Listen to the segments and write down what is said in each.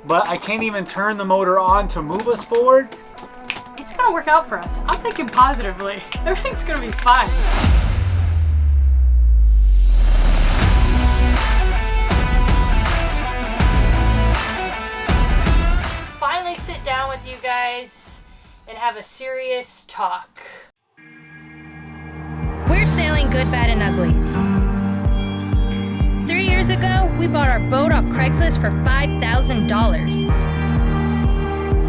but I can't even turn the motor on to move us forward. It's gonna work out for us. I'm thinking positively. Everything's gonna be fine. Finally sit down with you guys and have a serious talk. We're sailing good, bad, and ugly. 3 years ago, we bought our boat off Craigslist for $5,000.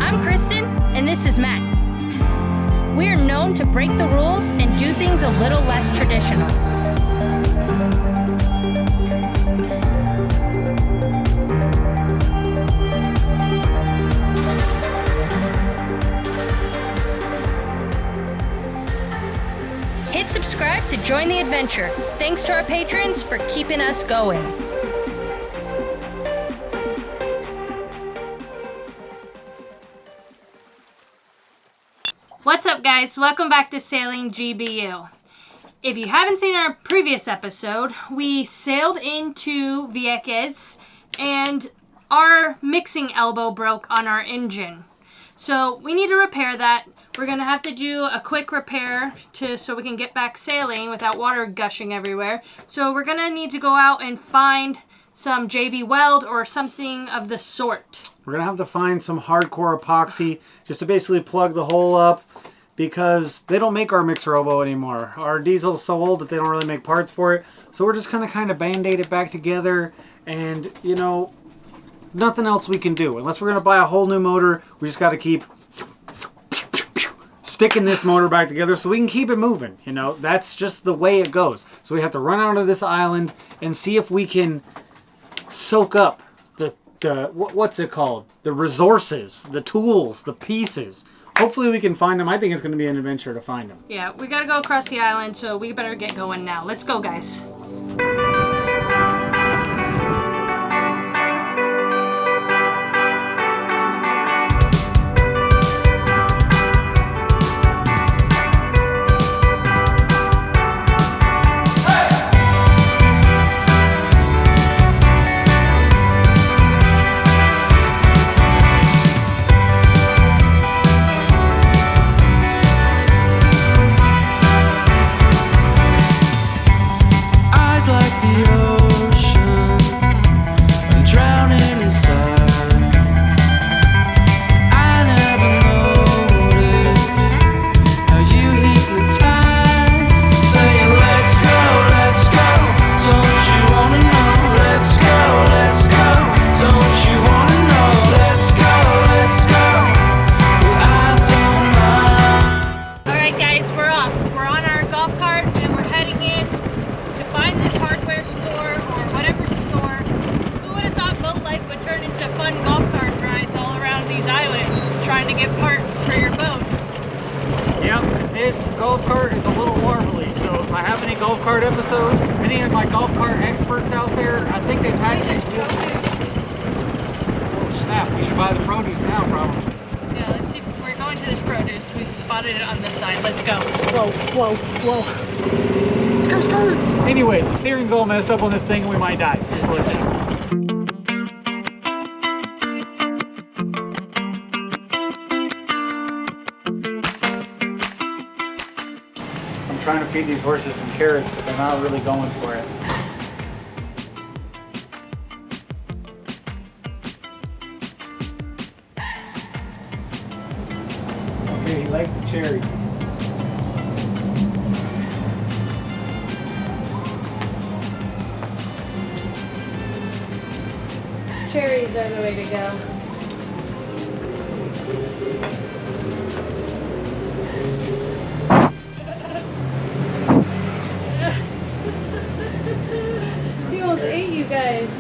I'm Kristen, and this is Matt. We are known to break the rules and do things a little less traditional. Hit subscribe to join the adventure. Thanks to our patrons for keeping us going. What's up, guys? Welcome back to Sailing GBU. If you haven't seen our previous episode, we sailed into Vieques and our mixing elbow broke on our engine. So we need to repair that. We're gonna have to do a quick repair so we can get back sailing without water gushing everywhere. So we're gonna need to go out and find some JB Weld or something of the sort. We're gonna have to find some hardcore epoxy just to basically plug the hole up, because they don't make our mixer elbow anymore. Our diesel's so old that they don't really make parts for it. So we're just gonna kind of band-aid it back together, and you know, nothing else we can do. Unless we're gonna buy a whole new motor, we just gotta keep sticking this motor back together so we can keep it moving. You know, that's just the way it goes. So we have to run out of this island and see if we can soak up the what's it called? The resources, the tools, the pieces. Hopefully we can find them. I think it's going to be an adventure to find them. Yeah, we gotta go across the island, so we better get going now. Let's go, guys. Golf cart is a little warbly, so if I have any golf cart episode, any of my golf cart experts out there, I think they've had these wheels. Oh snap, we should buy the produce now probably. Yeah, let's see. We're going to this produce. We spotted it on this side. Let's go. Whoa, whoa, whoa. Skirt, skirt! Anyway, the steering's all messed up on this thing and we might die. Just to let you know. Trying to feed these horses some carrots, but they're not really going for it. Okay, he liked the cherry. Cherries are the way to go. Guys.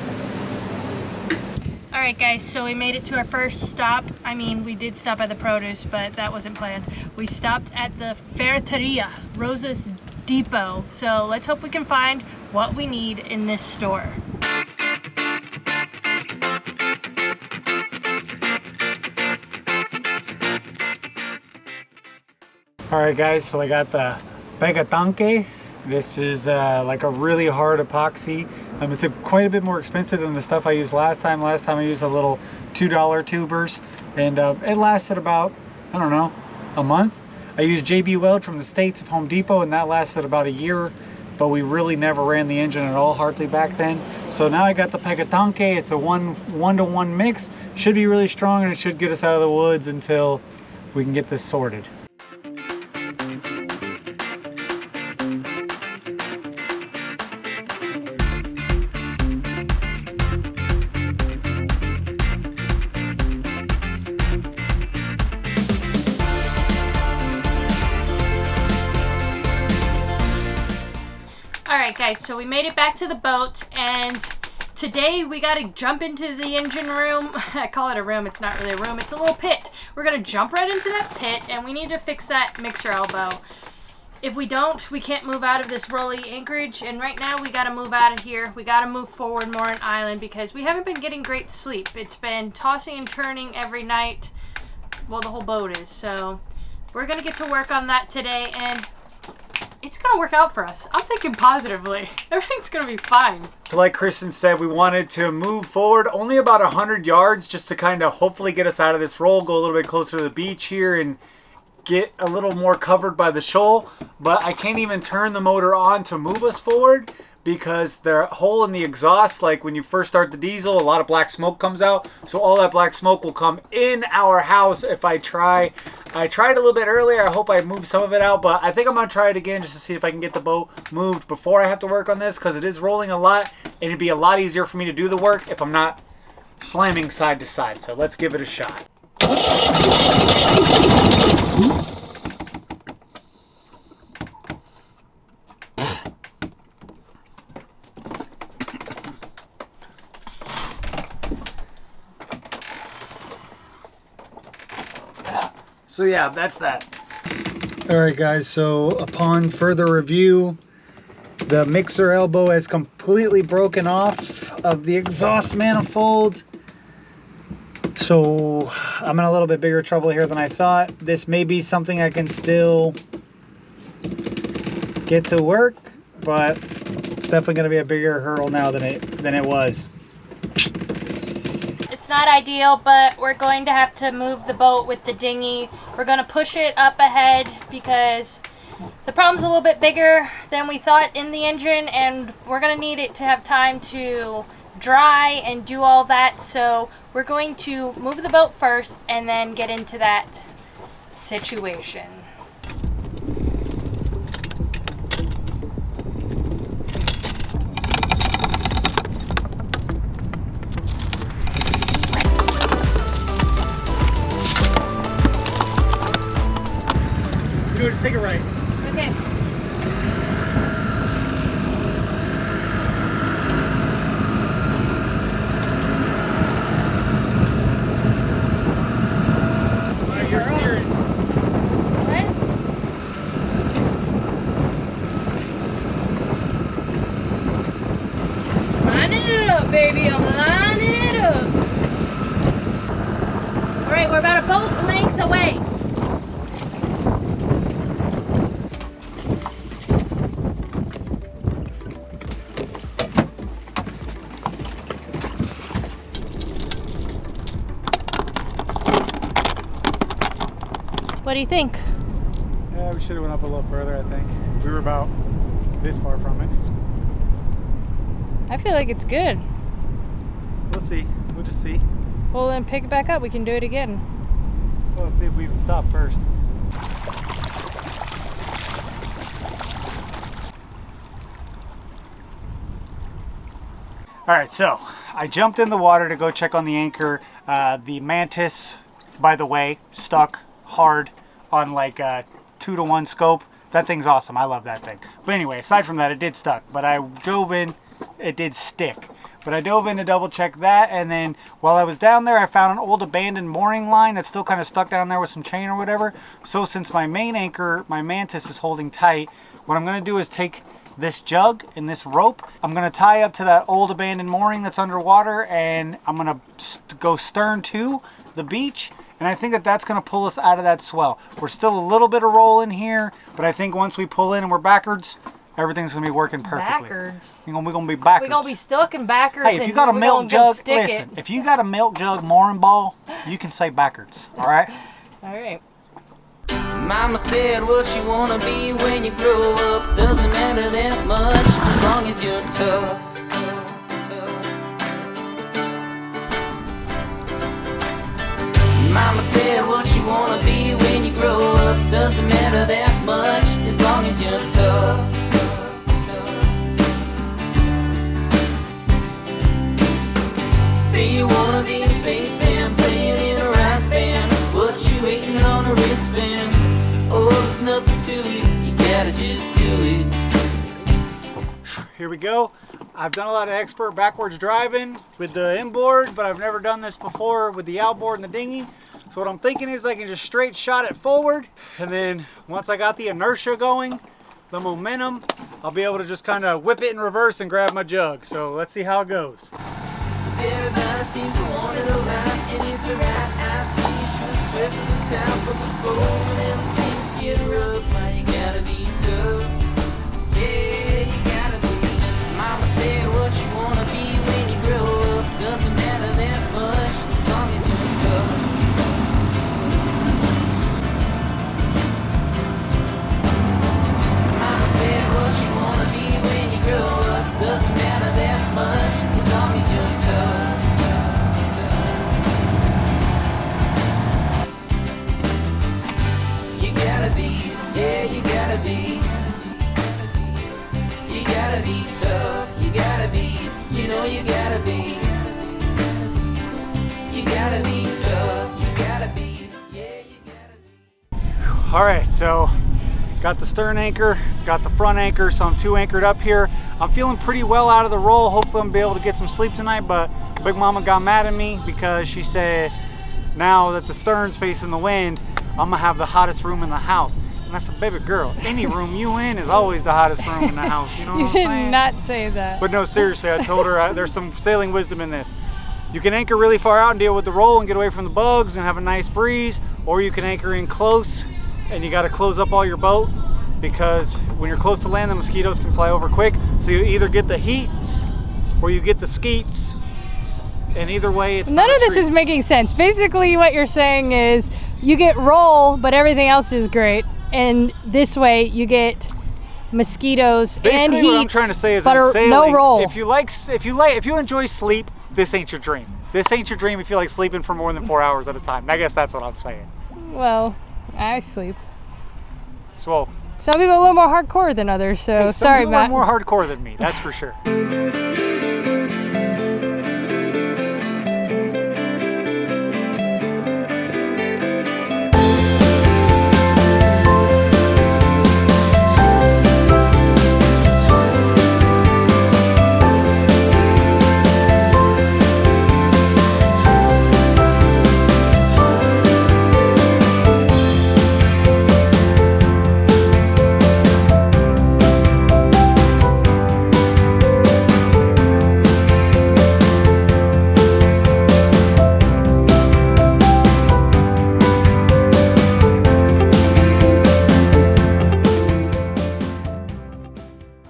Alright guys, so we made it to our first stop. I mean, we did stop at the produce, but that wasn't planned. We stopped at the Ferreteria, Rosa's Depot. So let's hope we can find what we need in this store. Alright guys, so I got the pegatanque This is like a really hard epoxy. It's quite a bit more expensive than the stuff I used last time. Last time I used a little $2 tubers, and it lasted about, I don't know, a month. I used JB Weld from the States of Home Depot, and that lasted about a year, but we really never ran the engine at all hardly back then. So now I got the Pegatanque. It's a one-to-one mix. Should be really strong, and it should get us out of the woods until we can get this sorted. Alright guys, so we made it back to the boat, and today we gotta jump into the engine room. I call it a room, it's not really a room, it's a little pit. We're gonna jump right into that pit, and we need to fix that mixer elbow. If we don't, we can't move out of this rolly anchorage, and right now we gotta move out of here. We gotta move forward more on island because we haven't been getting great sleep. It's been tossing and turning every night. Well, the whole boat is, so we're gonna get to work on that today, and it's gonna work out for us. I'm thinking positively. Everything's gonna be fine. So like Kristen said, we wanted to move forward only about 100 yards just to kind of hopefully get us out of this roll, go a little bit closer to the beach here and get a little more covered by the shoal. But I can't even turn the motor on to move us forward because the hole in the exhaust, like when you first start the diesel, a lot of black smoke comes out. So all that black smoke will come in our house if I try. I tried a little bit earlier. I hope I moved some of it out, but I think I'm going to try it again just to see if I can get the boat moved before I have to work on this, because it is rolling a lot, and it'd be a lot easier for me to do the work if I'm not slamming side to side. So let's give it a shot. So yeah, that's that. Alright guys, so upon further review, the mixer elbow has completely broken off of the exhaust manifold. So I'm in a little bit bigger trouble here than I thought. This may be something I can still get to work, but it's definitely going to be a bigger hurdle now than it was. It's not ideal, but we're going to have to move the boat with the dinghy. We're going to push it up ahead because the problem's a little bit bigger than we thought in the engine, and we're going to need it to have time to dry and do all that. So we're going to move the boat first and then get into that situation. Just take it right. Okay. Alright, you're steering. What? Lining it up, baby. I'm lining it up. Alright, we're about a boat length away. What do you think? Yeah, we should have went up a little further, I think. We were about this far from it. I feel like it's good. We'll see. We'll just see. Well, then pick it back up. We can do it again. Well, let's see if we even stop first. Alright, so I jumped in the water to go check on the anchor. The Mantis, by the way, stuck hard on like a 2-to-1 scope. That thing's awesome. I love that thing. But anyway, aside from that, it did stuck. But I dove in, it did stick. But I dove in to double check that, and then while I was down there, I found an old abandoned mooring line that's still kind of stuck down there with some chain or whatever. So since my main anchor, my Mantis, is holding tight, what I'm going to do is take this jug and this rope. I'm going to tie up to that old abandoned mooring that's underwater, and I'm going to go stern to the beach. And I think that that's going to pull us out of that swell. We're still a little bit of roll in here, but I think once we pull in and we're backwards, everything's gonna be working perfectly. Backwards. We're gonna be backwards. We're gonna be stuck in backwards. Hey, if you got a milk jug, listen. If you got a milk jug mooring ball, you can say backwards. All right. All right. Mama said what you wanna be when you grow up doesn't matter that much as long as you're tough. Mama said what you wanna be when you grow up doesn't matter that much as long as you're tough. Say you wanna be a spaceman playing in a rock band, what you waiting on a wristband? Oh, there's nothing to it, you gotta just do it. Here we go. I've done a lot of expert backwards driving with the inboard, but I've never done this before with the outboard and the dinghy. So what I'm thinking is I can just straight shot it forward, and then once I got the inertia going, the momentum, I'll be able to just kind of whip it in reverse and grab my jug. So let's see how it goes. 'Cause everybody seems to want it a lot, and if they're right, I see you shoot sweat to the top. But before whenever things get rough, now you gotta be tough. Yeah, you gotta be. Mama said what you wanna be when you grow up doesn't matter that much as long as you're tough. Mama said what you wanna be when you grow up doesn't matter that much as long as you're tough. You gotta be, yeah, you gotta be. You gotta be tough, you gotta be, you know you gotta be. You gotta be tough, you gotta be, yeah, you gotta be. All right, so got the stern anchor, got the front anchor, so I'm 2 anchored up here. I'm feeling pretty well out of the roll. Hopefully I'm gonna be able to get some sleep tonight, but Big Mama got mad at me because she said now that the stern's facing the wind, I'm gonna have the hottest room in the house. And I said, baby girl, any room you in is always the hottest room in the house. You know what I'm saying? You did not say that. But no, seriously, I told her there's some sailing wisdom in this. You can anchor really far out and deal with the roll and get away from the bugs and have a nice breeze, or you can anchor in close and you got to close up all your boat, because when you're close to land, the mosquitoes can fly over quick. So you either get the heats or you get the skeets, and either way, it's None not of this is making sense. Basically, what you're saying is you get roll, but everything else is great, and this way you get mosquitoes and Basically, heat. what I'm trying to say is, but in sailing, no roll. if you enjoy sleep, this ain't your dream. This ain't your dream if you like sleeping for more than 4 hours at a time. I guess that's what I'm saying. Well, I sleep. So, Some people are a little more hardcore than others, so hey, some sorry, people are Matt. more hardcore than me, that's for sure.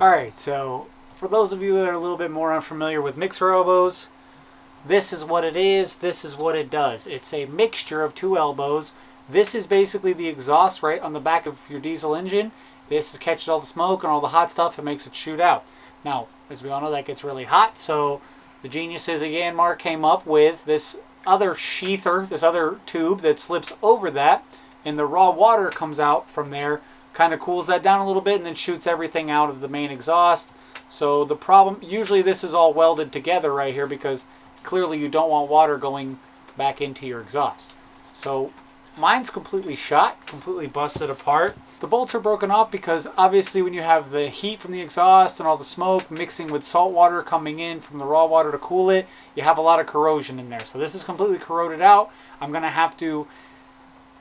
Alright, so for those of you that are a little bit more unfamiliar with mixer elbows, this is what it is, this is what it does. It's a mixture of 2 elbows. This is basically the exhaust right on the back of your diesel engine. This catches all the smoke and all the hot stuff and makes it shoot out. Now, as we all know, that gets really hot, so the geniuses at Yanmar came up with this other sheather, this other tube that slips over that, and the raw water comes out from there, kind of cools that down a little bit, and then shoots everything out of the main exhaust. So the problem, usually this is all welded together right here, because clearly you don't want water going back into your exhaust. So mine's completely shot, completely busted apart. The bolts are broken off because obviously when you have the heat from the exhaust and all the smoke mixing with salt water coming in from the raw water to cool it, you have a lot of corrosion in there. So this is completely corroded out. I'm going to have to,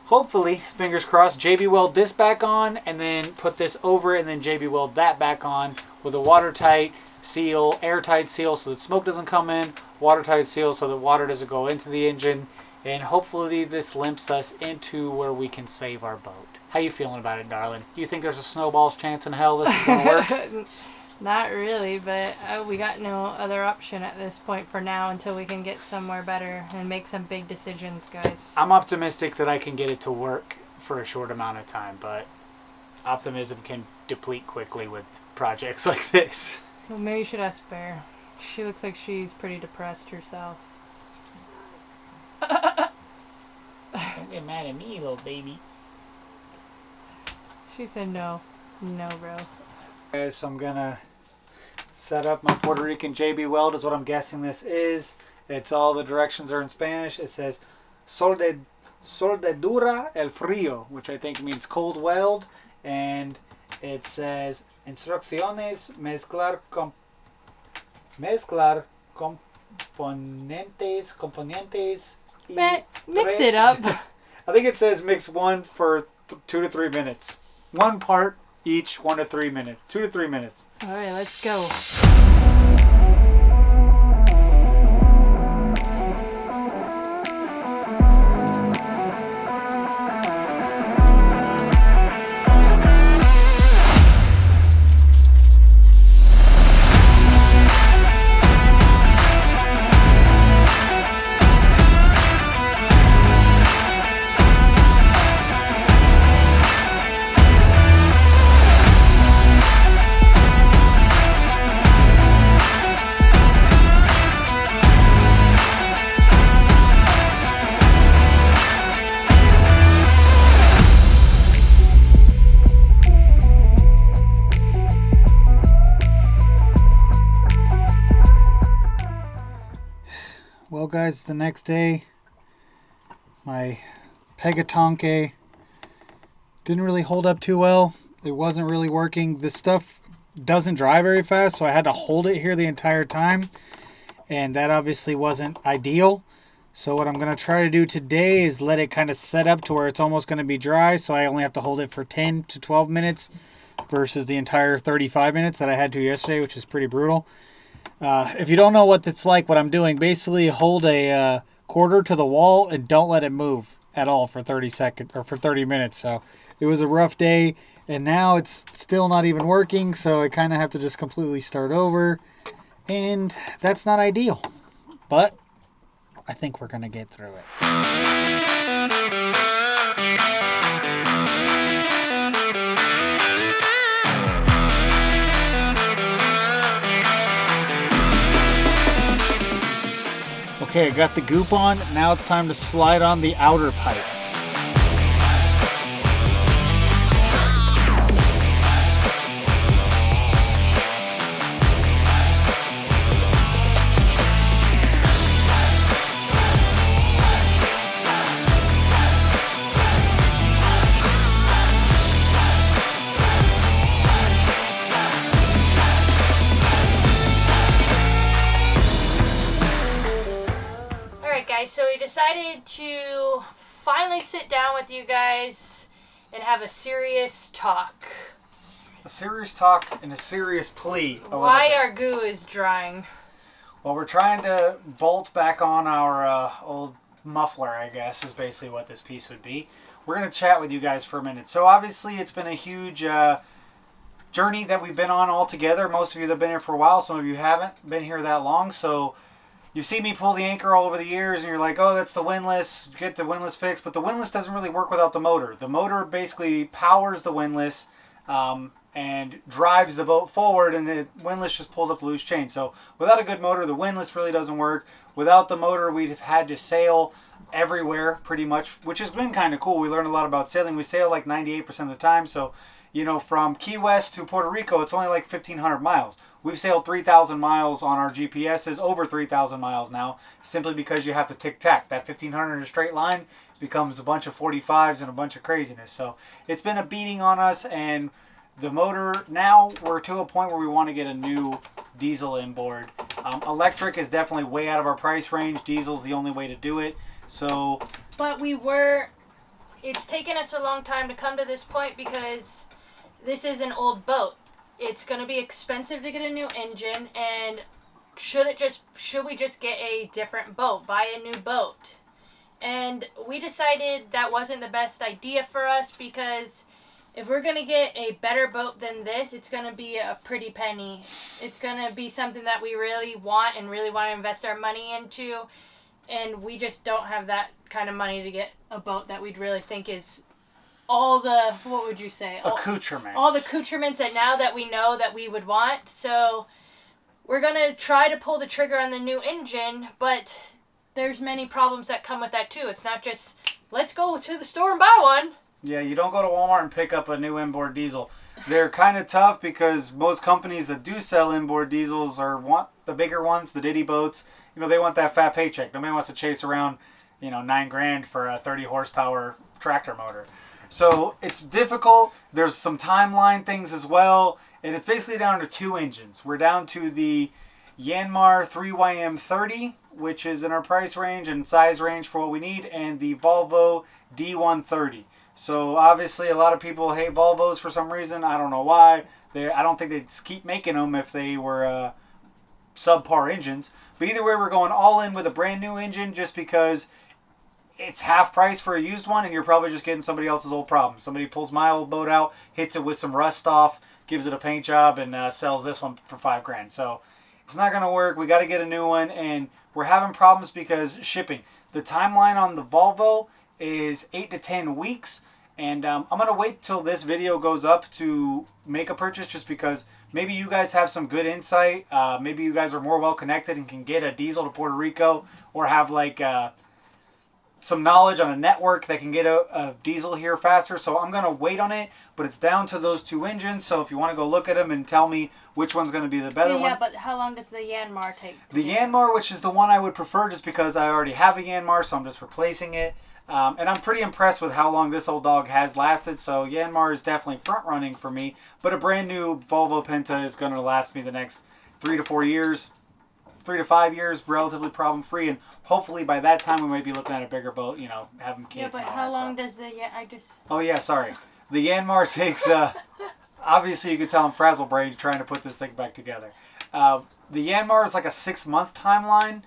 hopefully, fingers crossed, JB weld this back on and then put this over it and then JB weld that back on with a watertight seal, airtight seal so that smoke doesn't come in, watertight seal so that water doesn't go into the engine, And hopefully this limps us into where we can save our boat. How you feeling about it, darling? Do you think there's a snowball's chance in hell this is going to work? Not really, but we got no other option at this point for now until we can get somewhere better and make some big decisions, guys. I'm optimistic that I can get it to work for a short amount of time, but optimism can deplete quickly with projects like this. Well, maybe you should ask Bear. She looks like she's pretty depressed herself. Don't get mad at me, little baby. She said no. No, bro. Guys, so I'm gonna set up my Puerto Rican JB weld is what I'm guessing this is. It's all the directions are in Spanish. It says soldadura el frío, which I think means cold weld, and it says instrucciones mezclar componentes Mix it up. I think it says mix one for 2 to 3 minutes. One part each, 1 to 3 minutes. 2 to 3 minutes. All right, let's go. Well, guys, the next day, my Pegatonke didn't really hold up too well. It wasn't really working. This stuff doesn't dry very fast, so I had to hold it here the entire time, and that obviously wasn't ideal. So what I'm going to try to do today is let it kind of set up to where it's almost going to be dry, so I only have to hold it for 10 to 12 minutes versus the entire 35 minutes that I had to yesterday, which is pretty brutal. If you don't know what it's like, what I'm doing, basically hold a quarter to the wall and don't let it move at all for 30 seconds or for 30 minutes. So it was a rough day, and now it's still not even working, so I kind of have to just completely start over, and that's not ideal, but I think we're going to get through it. Okay, I got the goop on. Now it's time to slide on the outer pipe. So we decided to finally sit down with you guys and have a serious talk. A serious talk and a serious plea. Why our goo is drying. Well, we're trying to bolt back on our old muffler, I guess, is basically what this piece would be. We're going to chat with you guys for a minute. So obviously it's been a huge journey that we've been on all together. Most of you that have been here for a while, some of you haven't been here that long, so you've seen me pull the anchor all over the years, and you're like, oh, that's the windlass. Get the windlass fixed. But the windlass doesn't really work without the motor. The motor basically powers the windlass and drives the boat forward, and the windlass just pulls up the loose chain. So without a good motor, the windlass really doesn't work. Without the motor, we'd have had to sail everywhere pretty much, which has been kind of cool. We learned a lot about sailing. We sail like 98% of the time. So, you know, from Key West to Puerto Rico, it's only like 1,500 miles. We've sailed 3,000 miles on our GPSs, over 3,000 miles now, simply because you have to tic-tac. That 1,500 in a straight line becomes a bunch of 45s and a bunch of craziness. So it's been a beating on us, and the motor, now we're to a point where we want to get a new diesel inboard. Electric is definitely way out of our price range. Diesel's the only way to do it. So, but it's taken us a long time to come to this point because this is an old boat. It's going to be expensive to get a new engine, and should we just get a different boat, buy a new boat? And we decided that wasn't the best idea for us because if we're going to get a better boat than this, it's going to be a pretty penny. It's going to be something that we really want and really want to invest our money into. And we just don't have that kind of money to get a boat that we'd really think is all the, what would you say? Accoutrements. All the accoutrements that now that we know that we would want. So we're going to try to pull the trigger on the new engine, but there's many problems that come with that too. It's not just, let's go to the store and buy one. Yeah, you don't go to Walmart and pick up a new inboard diesel. They're kind of tough because most companies that do sell inboard diesels want the bigger ones, the ditty boats. You know, they want that fat paycheck. Nobody wants to chase around, you know, $9,000 for a 30 horsepower tractor motor. So it's difficult. There's some timeline things as well. And it's basically down to 2 engines. We're down to the Yanmar 3YM30, which is in our price range and size range for what we need, and the Volvo D130. So obviously a lot of people hate Volvos for some reason. I don't know why. I don't think they'd keep making them if they were subpar engines. But either way, we're going all in with a brand new engine just because it's half price for a used one, and you're probably just getting somebody else's old problem. Somebody pulls my old boat out, hits it with some rust off, gives it a paint job, and sells this one for $5,000. So it's not going to work. We got to get a new one, and we're having problems because shipping. The timeline on the Volvo is 8 to 10 weeks, and I'm going to wait till this video goes up to make a purchase just because maybe you guys have some good insight. Maybe you guys are more well connected and can get a diesel to Puerto Rico, or have like some knowledge on a network that can get a diesel here faster. So I'm going to wait on it, but it's down to those 2 engines. So if you want to go look at them and tell me which one's going to be the better one. Yeah, but how long does the Yanmar take? The Yanmar, which is the one I would prefer just because I already have a Yanmar, so I'm just replacing it. And I'm pretty impressed with how long this old dog has lasted. So Yanmar is definitely front running for me, but a brand new Volvo Penta is going to last me the next 3 to 4 years. 3 to 5 years, relatively problem free, and hopefully by that time we might be looking at a bigger boat, you know, having kids. Yeah, but and all how that long stuff. does the I just? Oh yeah, sorry. The Yanmar takes. Obviously, you can tell I'm frazzle brain trying to put this thing back together. The Yanmar is like a 6-month timeline,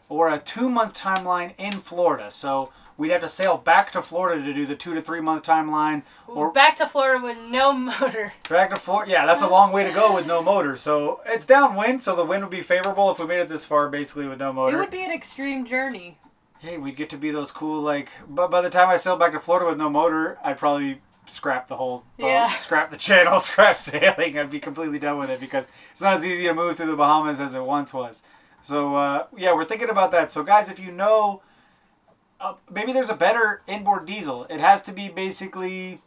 or a 2-month timeline in Florida. So we'd have to sail back to Florida to do the 2 to 3 month timeline. Or back to Florida with no motor. Back to Florida. Yeah, that's a long way to go with no motor. So it's downwind, so the wind would be favorable if we made it this far, basically with no motor. It would be an extreme journey. Hey, we'd get to be those cool, like, but by the time I sailed back to Florida with no motor, I'd probably scrap the whole boat, Yeah. scrap the channel, scrap sailing. I'd be completely done with it because it's not as easy to move through the Bahamas as it once was. So, yeah, we're thinking about that. So, guys, if you know, maybe there's a better inboard diesel. It has to be basically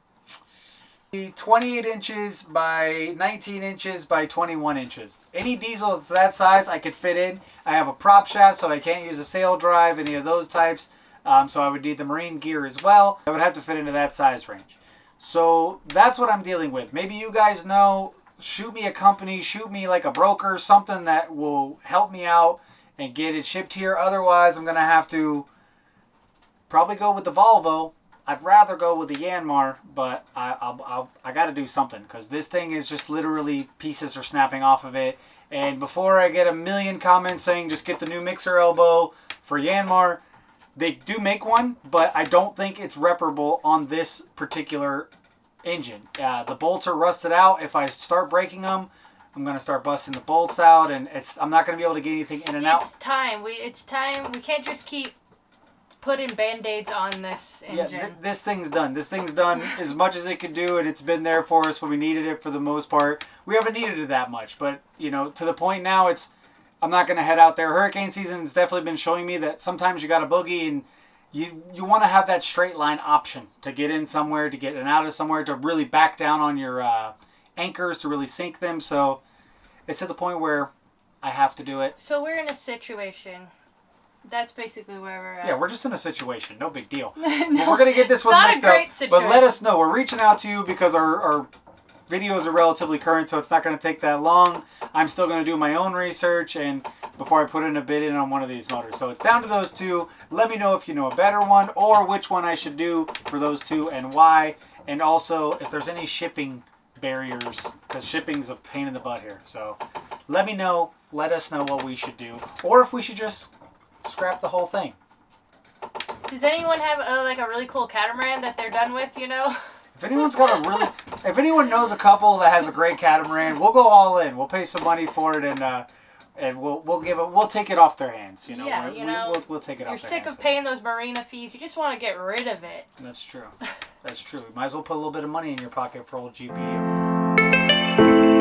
28 inches by 19 inches by 21 inches. Any diesel that's that size I could fit in. I have a prop shaft, so I can't use a sail drive, any of those types. So I would need the marine gear as well. I would have to fit into that size range. So that's what I'm dealing with. Maybe you guys know, shoot me a company, shoot me like a broker, something that will help me out and get it shipped here. Otherwise, I'm going to have to probably go with the Volvo. I'd rather go with the Yanmar, but I got to do something because this thing is just literally pieces are snapping off of it. And before I get a million comments saying just get the new mixer elbow for Yanmar, they do make one, but I don't think it's reparable on this particular engine. The bolts are rusted out. If I start breaking them, I'm going to start busting the bolts out, and I'm not going to be able to get anything in and out. It's time. It's time. We can't just keep putting Band-Aids on this engine. Yeah, this thing's done. This thing's done as much as it could do, and it's been there for us when we needed it for the most part. We haven't needed it that much, but, you know, to the point now, I'm not going to head out there. Hurricane season has definitely been showing me that sometimes you got a boogie, and you want to have that straight line option to get in somewhere, to get in out of somewhere, to really back down on your anchors, to really sink them. So it's to the point where I have to do it. So we're in a situation. That's basically where we're at. Yeah, we're just in a situation. No big deal. But we're going to get this one not linked a great up. situation. But let us know. We're reaching out to you because our videos are relatively current, so it's not going to take that long. I'm still going to do my own research and before I put in a bid in on one of these motors. So it's down to those 2. Let me know if you know a better one or which one I should do for those 2 and why. And also if there's any shipping barriers, because shipping's a pain in the butt here. So let me know. Let us know what we should do. Or if we should just scrap the whole thing. Does anyone have like a really cool catamaran that they're done with, you know? If anyone's got a really, if anyone knows a couple that has a great catamaran, we'll go all in. We'll pay some money for it, and we'll take it off their hands. You know, Yeah, we'll take it off. You're their sick hands of paying those marina fees. You just want to get rid of it. That's true. That's true. Might as well put a little bit of money in your pocket for old GBU.